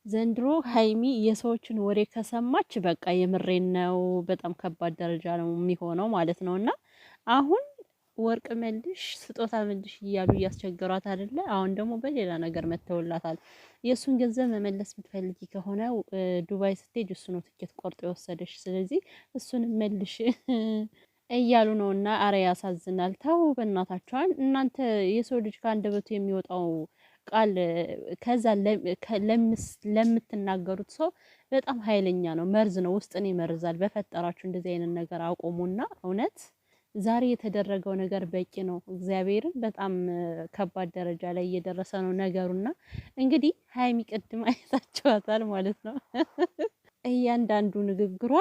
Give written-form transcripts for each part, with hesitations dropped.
ዘንድሮ ሀይሚ የሰዎችን ወሬ ከሰማች በቃ የምሬን ነው፣ በጣም ከባድ ደረጃ ነው የሚሆነው ማለት ነው። እና አሁን ወርቅ መልሽ፣ ስጦታ መልሽ እያሉ እያስቸገሯት አይደለ? አሁን ደግሞ በሌላ ነገር መተውላታል። የእሱን ገንዘብ መመለስ የምትፈልጊ ከሆነ ዱባይ ስትሄጅ እሱ ነው ትኬት ቆርጦ የወሰደሽ፣ ስለዚህ እሱን መልሽ እያሉ ነው። እና አረ ያሳዝናል። ተው በእናታችኋን እናንተ። የሰው ልጅ ከአንደበቱ የሚወጣው ቃል ከዛ ለምትናገሩት ሰው በጣም ኃይለኛ ነው፣ መርዝ ነው፣ ውስጥን ይመርዛል። በፈጠራችሁ እንደዚህ አይነት ነገር አቆሙና እውነት ዛሬ የተደረገው ነገር በቂ ነው። እግዚአብሔርን በጣም ከባድ ደረጃ ላይ እየደረሰ ነው ነገሩና እንግዲህ ሀይሚ ቅድም አይታችኋታል ማለት ነው። እያንዳንዱ ንግግሯ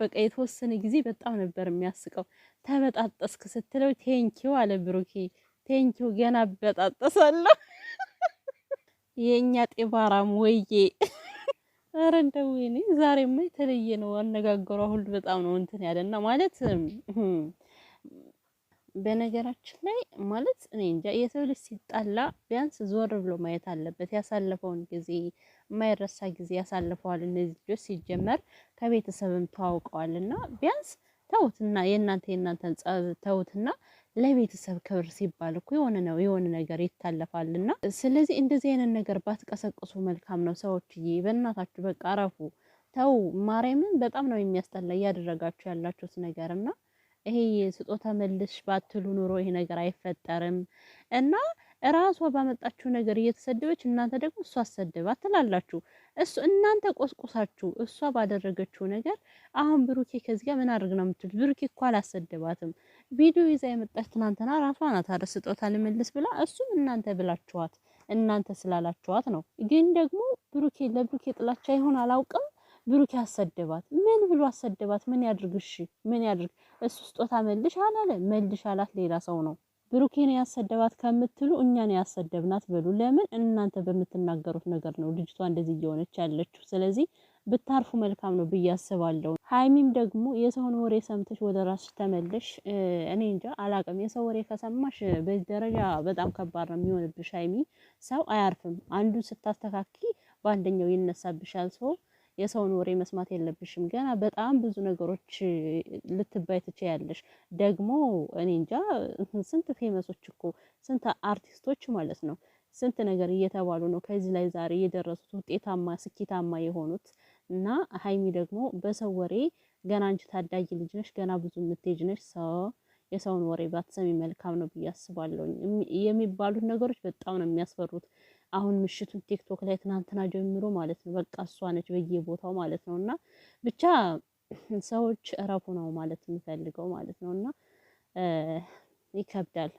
በቃ የተወሰነ ጊዜ በጣም ነበር የሚያስቀው። ተበጣጠስክ ስትለው ቴንኪው አለ ብሩኬ። ቴንኪው ገና በጣጠሳለሁ የኛ ጤባራም ወዬ። ኧረ እንደው ወይኔ ዛሬማ የተለየ ነው አነጋገሯ ሁሉ በጣም ነው እንትን ያለና ማለት በነገራችን ላይ ማለት እኔ እንጃ የሰው ልጅ ሲጣላ ቢያንስ ዞር ብሎ ማየት አለበት። ያሳለፈውን ጊዜ የማይረሳ ጊዜ ያሳልፈዋል እነዚህ ልጆች ሲጀመር ከቤተሰብም ተዋውቀዋልና ቢያንስ ተውትና የእናንተን ጸብ ተውትና ለቤተሰብ ክብር ሲባል እኮ የሆነ ነገር ይታለፋልና ስለዚህ እንደዚህ አይነት ነገር ባትቀሰቅሱ መልካም ነው። ሰዎችዬ በእናታችሁ በቃ አረፉ። ተው ማርያምን በጣም ነው የሚያስጠላ እያደረጋችሁ ያላችሁት ነገርና ይሄ ስጦታ መልሽ ባትሉ ኑሮ ይሄ ነገር አይፈጠርም። እና እራሷ ባመጣችሁ ነገር እየተሰደበች እናንተ ደግሞ እሷ አሰደባት ትላላችሁ። እሱ እናንተ ቆስቁሳችሁ እሷ ባደረገችው ነገር አሁን ብሩኬ ከዚህ ጋር ምን አድርግ ነው የምትሉት? ብሩኬ እኮ አላሰደባትም። ቪዲዮ ይዛ የመጣች ትናንትና ራሷ ናት አረ ስጦታ ልመልስ ብላ፣ እሱም እናንተ ብላችኋት እናንተ ስላላችኋት ነው። ግን ደግሞ ለብሩኬ ጥላቻ ይሆን አላውቅም ብሩኬ አሰደባት። ምን ብሎ አሰደባት? ምን ያድርግ? እሺ ምን ያድርግ? እሱ ስጦታ መልሽ አላለ። መልሽ አላት ሌላ ሰው ነው። ብሩኬን ያሰደባት ከምትሉ እኛን ያሰደብናት በሉ። ለምን እናንተ በምትናገሩት ነገር ነው ልጅቷ እንደዚህ እየሆነች ያለችው። ስለዚህ ብታርፉ መልካም ነው ብዬ አስባለሁ። ሀይሚም ደግሞ የሰውን ወሬ ሰምተሽ ወደ ራስሽ ተመለሽ። እኔ እንጃ አላቅም። የሰው ወሬ ከሰማሽ በዚህ ደረጃ በጣም ከባድ ነው የሚሆንብሽ ሀይሚ። ሰው አያርፍም። አንዱን ስታስተካኪ በአንደኛው ይነሳብሻል። ሰው የሰውን ወሬ መስማት የለብሽም። ገና በጣም ብዙ ነገሮች ልትባይ ትችያለሽ። ደግሞ እኔ እንጃ ስንት ፌመሶች እኮ ስንት አርቲስቶች ማለት ነው ስንት ነገር እየተባሉ ነው ከዚህ ላይ ዛሬ የደረሱት ውጤታማ ስኬታማ የሆኑት። እና ሀይሚ ደግሞ በሰው ወሬ ገና አንቺ ታዳጊ ልጅ ነሽ፣ ገና ብዙ የምትሄጅ ነሽ። ሰው የሰውን ወሬ ባትሰሚ መልካም ነው ብዬ አስባለሁ። የሚባሉት ነገሮች በጣም ነው የሚያስፈሩት። አሁን ምሽቱን ቲክቶክ ላይ ትናንትና ጀምሮ ማለት ነው በቃ እሷ ነች በየቦታው ማለት ነው። እና ብቻ ሰዎች እረፉ ነው ማለት የምፈልገው ማለት ነው። እና ይከብዳል።